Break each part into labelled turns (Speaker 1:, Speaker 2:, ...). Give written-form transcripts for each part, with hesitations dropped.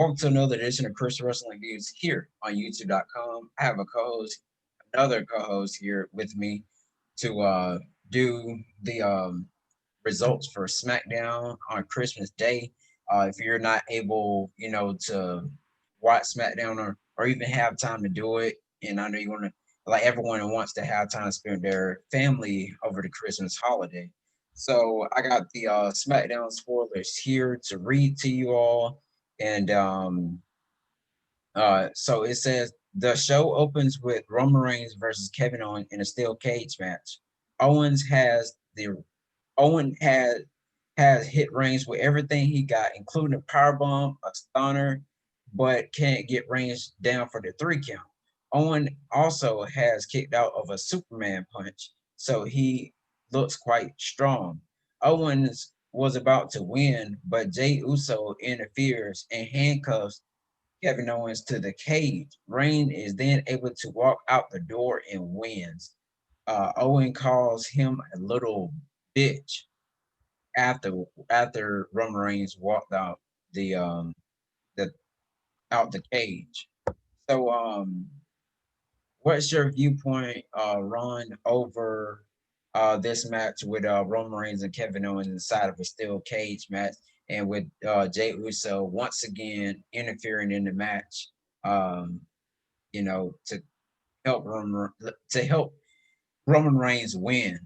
Speaker 1: Welcome to another edition of Chris Wrestling Views here on YouTube.com. I have another co-host here with me to do the results for SmackDown on Christmas Day. If you're not able, to watch SmackDown or even have time to do it, and I know you want to, like everyone wants to have time to spend their family over the Christmas holiday. So I got the SmackDown spoilers here to read to you all. And so it says the show opens with Roman Reigns versus Kevin Owens in a steel cage match. Owens has the Owen has hit Reigns with everything he got, including a powerbomb, a stunner, but can't get Reigns down for the 3 count. Owen also has kicked out of a Superman punch, so he looks quite strong. Owens was about to win, but Jay Uso interferes and handcuffs Kevin Owens to the cage. Reigns is then able to walk out the door and wins. Owen calls him a little bitch after after Roman Reigns walked out the out the cage. So what's your viewpoint, Ron, over this match with Roman Reigns and Kevin Owens inside of a steel cage match, and with Jay Uso once again interfering in the match, um, to help Roman Reigns win.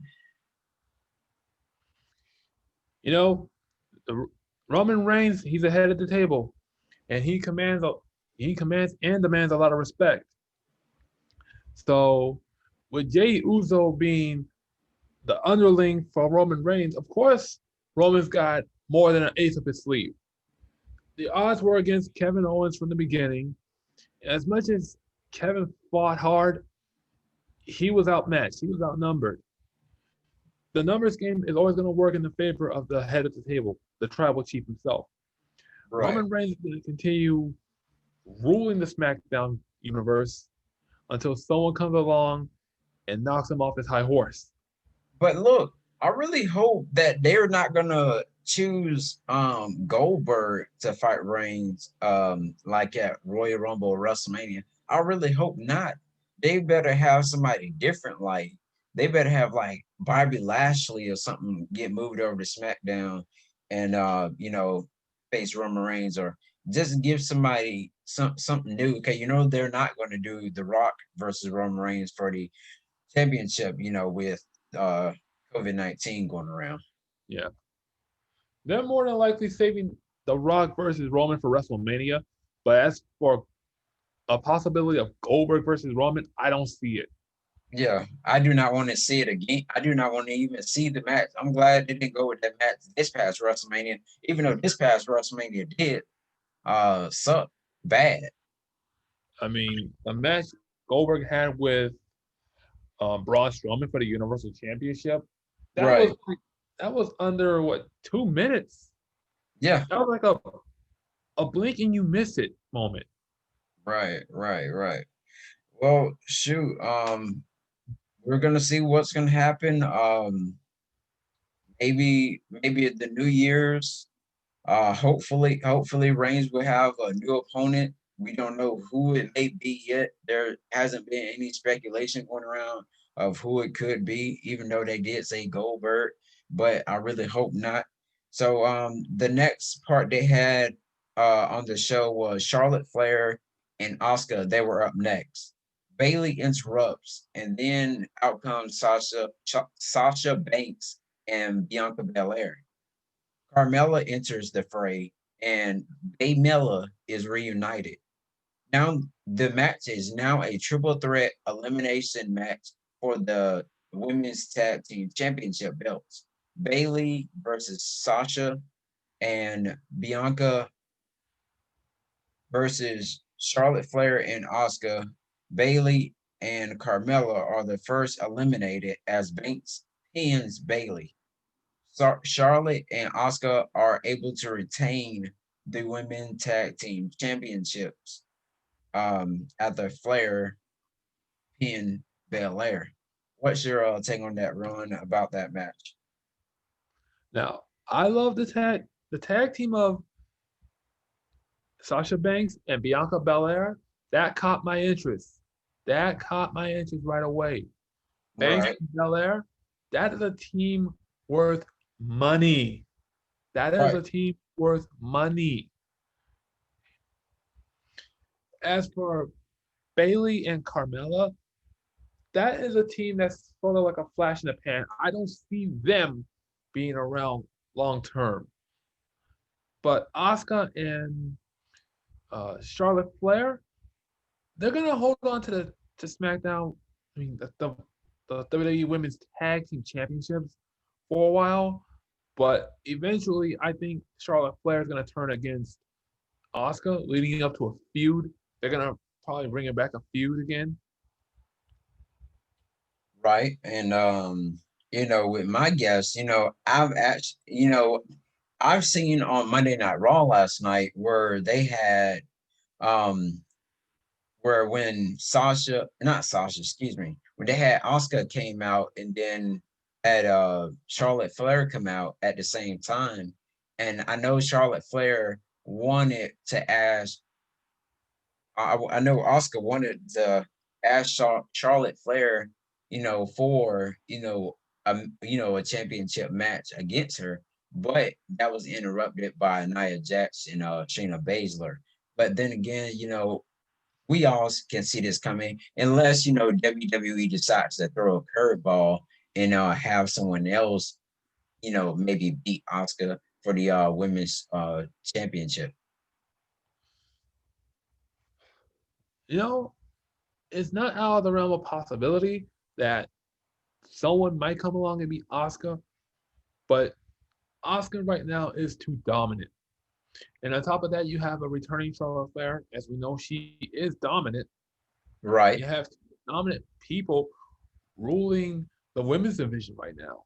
Speaker 2: You know, the Roman Reigns, he's ahead of the table, and he commands and demands a lot of respect. So, with Jey Uso being the underling for Roman Reigns, of course, Roman's got more than an ace up his sleeve. The odds were against Kevin Owens from the beginning. As much as Kevin fought hard, he was outmatched. He was outnumbered. The numbers game is always going to work in the favor of the head of the table, the tribal chief himself.
Speaker 1: Right.
Speaker 2: Roman Reigns is going to continue ruling the SmackDown universe until someone comes along and knocks him off his high horse.
Speaker 1: But look, I really hope that they're not gonna choose Goldberg to fight Reigns like at Royal Rumble or WrestleMania. I really hope not. They better have somebody different, like they better have like Bobby Lashley or something get moved over to SmackDown and face Roman Reigns, or just give somebody something new. Okay, they're not gonna do The Rock versus Roman Reigns for the championship, with uh COVID-19 going around.
Speaker 2: Yeah. They're more than likely saving The Rock versus Roman for WrestleMania. But as for a possibility of Goldberg versus Roman, I don't see it.
Speaker 1: Yeah, I do not want to see it again. I do not want to even see the match. I'm glad they didn't go with that match this past WrestleMania, even though this past WrestleMania did suck bad.
Speaker 2: I mean, the match Goldberg had with Braun Strowman for the Universal Championship, that was
Speaker 1: Right.
Speaker 2: like, that was under what 2 minutes.
Speaker 1: Yeah.
Speaker 2: That was like a blink and you miss it moment.
Speaker 1: Right. Well, shoot. We're gonna see what's gonna happen. Maybe at the New Year's. Hopefully, Reigns will have a new opponent. We don't know who it may be yet. There hasn't been any speculation going around of who it could be, even though they did say Goldberg. But I really hope not. So, the next part they had on the show was Charlotte Flair and Asuka. They were up next. Bayley interrupts, and then out comes Sasha Banks and Bianca Belair. Carmella enters the fray, and Baymella is reunited. Now the match is now a triple threat elimination match for the women's tag team championship belts. Bayley versus Sasha, and Bianca versus Charlotte Flair and Asuka. Bayley and Carmella are the first eliminated as Banks pins Bayley. Charlotte and Asuka are able to retain the women tag team championships after Flair pin Belair. What's your take on that, Ron, about that match?
Speaker 2: Now, I love the tag team of Sasha Banks and Bianca Belair, that caught my interest. That caught my interest right away. Banks
Speaker 1: Right,
Speaker 2: and Belair, that is a team worth money. That is
Speaker 1: right,
Speaker 2: a team worth money. As for Bayley and Carmella, that is a team that's sort of like a flash in the pan. I don't see them being around long term. But Asuka and Charlotte Flair, they're gonna hold on to the to SmackDown. I mean the WWE Women's Tag Team Championships for a while, but eventually I think Charlotte Flair is gonna turn against Asuka, leading up to a feud. They're gonna probably bring it back a feud again.
Speaker 1: right. And with my guess, I've actually, I've seen on Monday Night Raw last night where they had um where when Sasha, not Sasha, excuse me, when they had Oscar came out and then had Charlotte Flair come out at the same time. And I know Charlotte Flair wanted to ask, I know Oscar wanted to ask Charlotte Flair, for, a championship match against her, but that was interrupted by Nia Jax and Shayna Baszler. But then again, we all can see this coming unless WWE decides to throw a curveball and have someone else maybe beat Oscar for the women's championship.
Speaker 2: You know, it's not out of the realm of possibility that someone might come along and beat Asuka, but Asuka right now is too dominant. And on top of that, you have a returning Charlotte Flair. As we know, she is dominant. You
Speaker 1: Right,
Speaker 2: have dominant people ruling the women's division right now.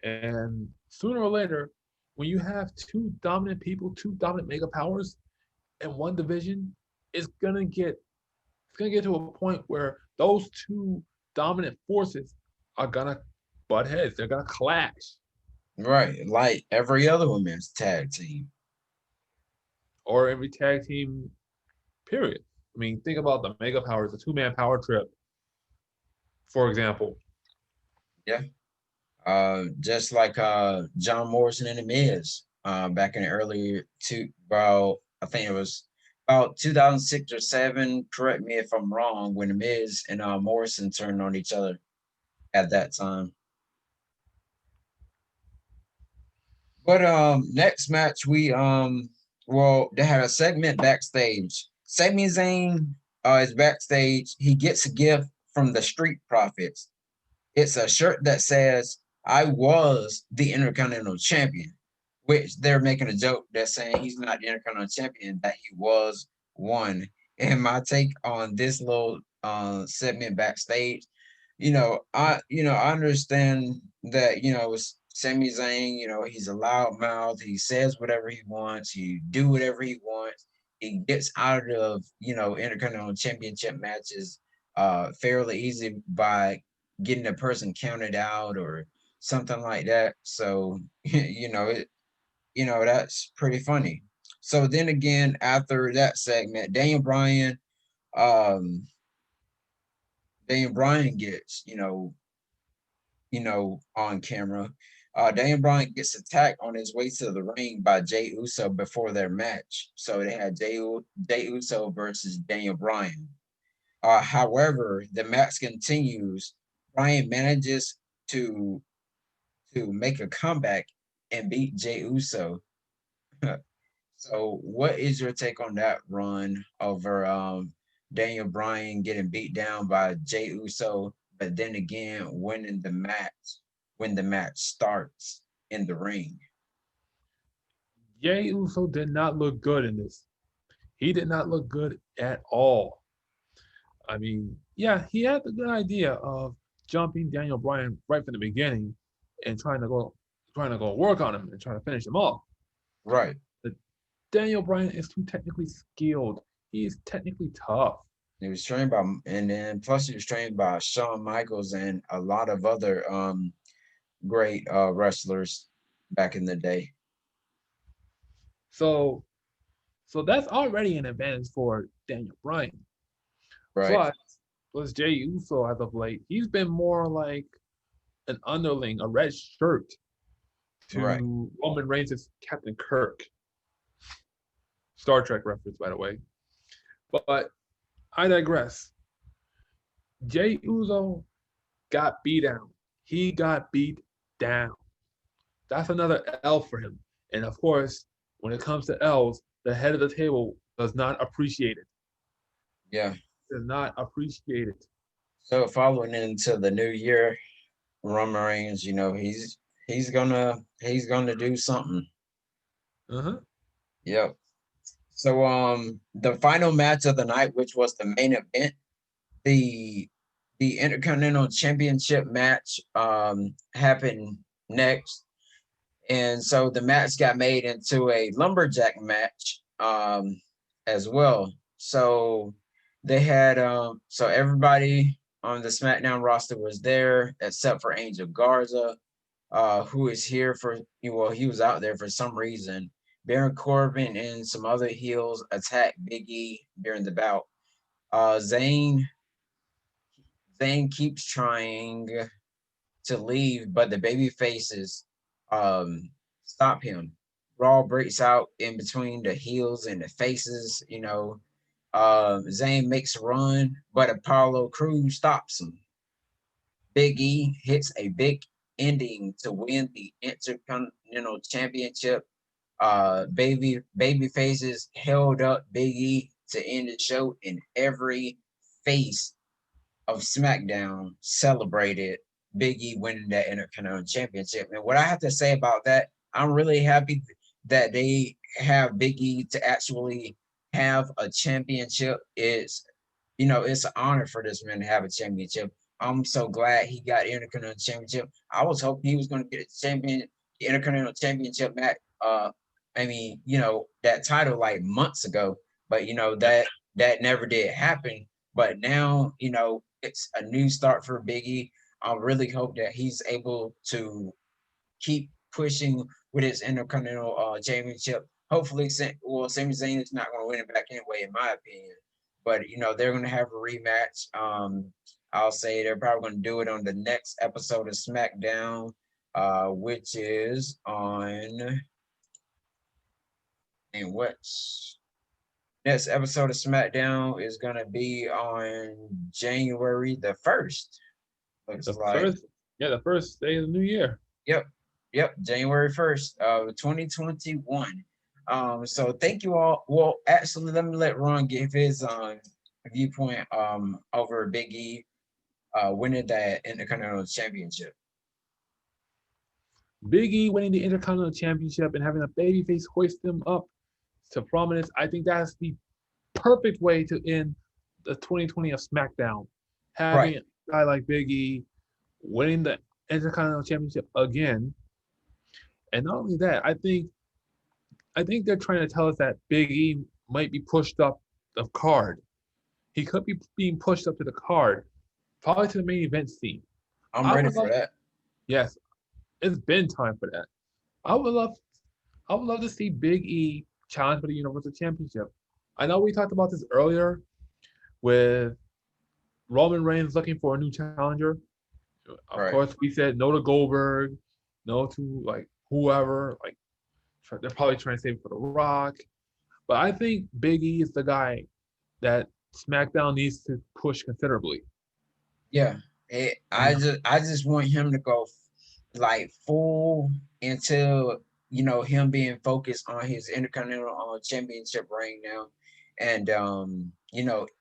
Speaker 2: And sooner or later, when you have two dominant people, two dominant mega powers in one division, it's gonna get to a point where those two dominant forces are gonna butt heads. They're gonna clash.
Speaker 1: right. Like every other women's tag team.
Speaker 2: Or every tag team, period. I mean, think about the mega powers, the two-man power trip, for example.
Speaker 1: Yeah. Just like John Morrison and the Miz back in the earlier about I think it was about 2006 or seven. Correct me if I'm wrong. When the Miz and Morrison turned on each other at that time. But next match they had a segment backstage. Sami Zayn is backstage. He gets a gift from the Street Profits. It's a shirt that says "I was the Intercontinental Champion," which they're making a joke. They're saying he's not the Intercontinental Champion, that he was one. And my take on this little segment backstage, I understand that Sami Zayn. He's a loudmouth. He says whatever he wants. He do whatever he wants. He gets out of Intercontinental Championship matches fairly easy by getting a person counted out or something like that. So that's pretty funny. So then again, after that segment, um, Daniel Bryan gets on camera. Daniel Bryan gets attacked on his way to the ring by Jay Uso before their match. So they had Jay Uso versus Daniel Bryan. However, the match continues. Bryan manages to make a comeback and beat Jay Uso. So, what is your take on that run over Daniel Bryan getting beat down by Jay Uso, but then again winning the match when the match starts in the ring?
Speaker 2: Jey Uso did not look good in this. He did not look good at all. I mean, yeah, he had the good idea of jumping Daniel Bryan right from the beginning and trying to go work on him and trying to finish him off.
Speaker 1: Right.
Speaker 2: But Daniel Bryan is too technically skilled. He is technically tough.
Speaker 1: He was trained by, and then plus he was trained by Shawn Michaels and a lot of other great wrestlers back in the day.
Speaker 2: So So that's already an advantage for Daniel Bryan.
Speaker 1: Right.
Speaker 2: Plus, plus Jey Uso as of late, he's been more like an underling, a red shirt
Speaker 1: Right.
Speaker 2: to Roman Reigns' Captain Kirk. Star Trek reference, by the way. But I digress. Jey Uso got beat down. He got beat down. That's another L for him. And of course, when it comes to L's, the head of the table does not appreciate it.
Speaker 1: Yeah.
Speaker 2: Does not appreciate it.
Speaker 1: So following into the new year, Roman Reigns, he's gonna do something.
Speaker 2: Uh-huh.
Speaker 1: Yep. So the final match of the night, which was the main event, the the Intercontinental Championship match happened next. And so the match got made into a lumberjack match as well. So they had so everybody on the SmackDown roster was there except for Angel Garza, who is here for well, he was out there for some reason. Baron Corbin and some other heels attacked Big E during the bout. Uh, Zayn Zayn keeps trying to leave, but the baby faces um, stop him. Brawl breaks out in between the heels and the faces. Zayn makes a run, but Apollo Crews stops him. Big E hits a big ending to win the Intercontinental Championship. Baby faces held up Big E to end the show, and every face of SmackDown celebrated Big E winning that Intercontinental Championship. And what I have to say about that, I'm really happy that they have Big E to actually have a championship. It's an honor for this man to have a championship. I'm so glad he got Intercontinental Championship. I was hoping he was going to get the Intercontinental Championship match. That title like months ago, but that never did happen. But now, it's a new start for Biggie. I really hope that he's able to keep pushing with his Intercontinental Championship. Hopefully, Sami Zayn is not going to win it back anyway, in my opinion. But they're going to have a rematch. I'll say they're probably going to do it on the next episode of SmackDown, which is on and what's next episode of SmackDown is going to be on January the 1st. Looks
Speaker 2: The
Speaker 1: like.
Speaker 2: first, yeah, the first day of the new year.
Speaker 1: Yep. Yep. January 1st, 2021. So thank you all. Well, actually, let me let Ron give his viewpoint over Big E winning that Intercontinental Championship.
Speaker 2: Big E winning the Intercontinental Championship and having a babyface hoist him up to prominence. I think that's the perfect way to end the 2020 of SmackDown.
Speaker 1: Right.
Speaker 2: Having a guy like Big E winning the Intercontinental Championship again. And not only that, I think they're trying to tell us that Big E might be pushed up the card. He could be being pushed up to the card, probably to the main event scene.
Speaker 1: I'm
Speaker 2: I
Speaker 1: ready
Speaker 2: would
Speaker 1: for
Speaker 2: love,
Speaker 1: that.
Speaker 2: yes, it's been time for that. I would love, I would love to see Big E challenge for the Universal Championship. I know we talked about this earlier with Roman Reigns looking for a new challenger. Of
Speaker 1: Right.
Speaker 2: course, we said no to Goldberg, no to like whoever. Like they're probably trying to save it for The Rock. But I think Big E is the guy that SmackDown needs to push considerably.
Speaker 1: Yeah.
Speaker 2: You
Speaker 1: I just want him to go like full into him being focused on his Intercontinental Championship reign now, and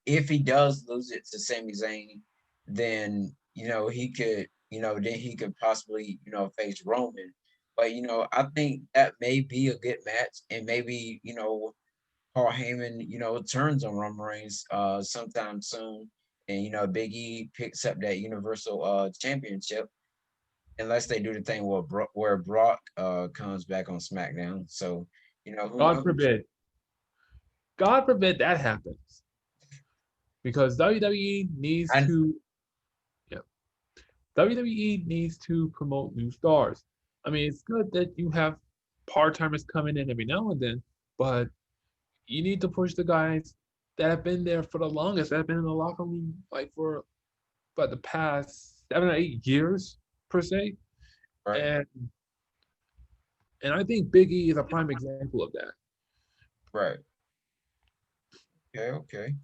Speaker 1: if he does lose it to Sami Zayn, then he could possibly face Roman. But I think that may be a good match, and maybe Paul Heyman turns on Roman Reigns sometime soon, and Big E picks up that Universal Championship unless they do the thing where Brock comes back on SmackDown. So who
Speaker 2: God
Speaker 1: knows?
Speaker 2: forbid, God forbid that happens because WWE needs
Speaker 1: And
Speaker 2: to, yeah, WWE needs to promote new stars. I mean, it's good that you have part timers coming in every now and then, but You need to push the guys that have been there for the longest, that have been in the locker room like for the past 7 or 8 years per se.
Speaker 1: Right,
Speaker 2: And I think Big E is a prime example of that.
Speaker 1: right. Okay, okay.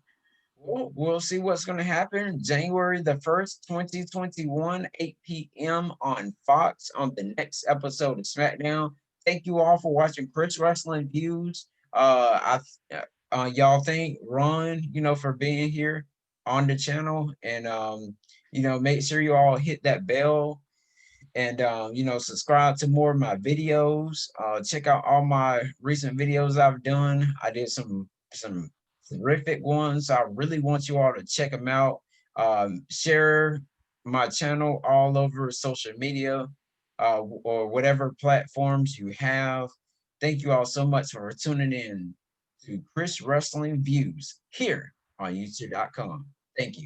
Speaker 1: We'll see what's going to happen January the 1st, 2021, 8 p.m. on Fox on the next episode of SmackDown. Thank you all for watching Chris Wrestling Views. Y'all thank Ron, for being here on the channel. And, make sure you all hit that bell and subscribe to more of my videos. Check out all my recent videos I've done. I did some terrific ones. I really want you all to check them out. Share my channel all over social media, or whatever platforms you have. Thank you all so much for tuning in to Chris Wrestling Views here on youtube.com. Thank you.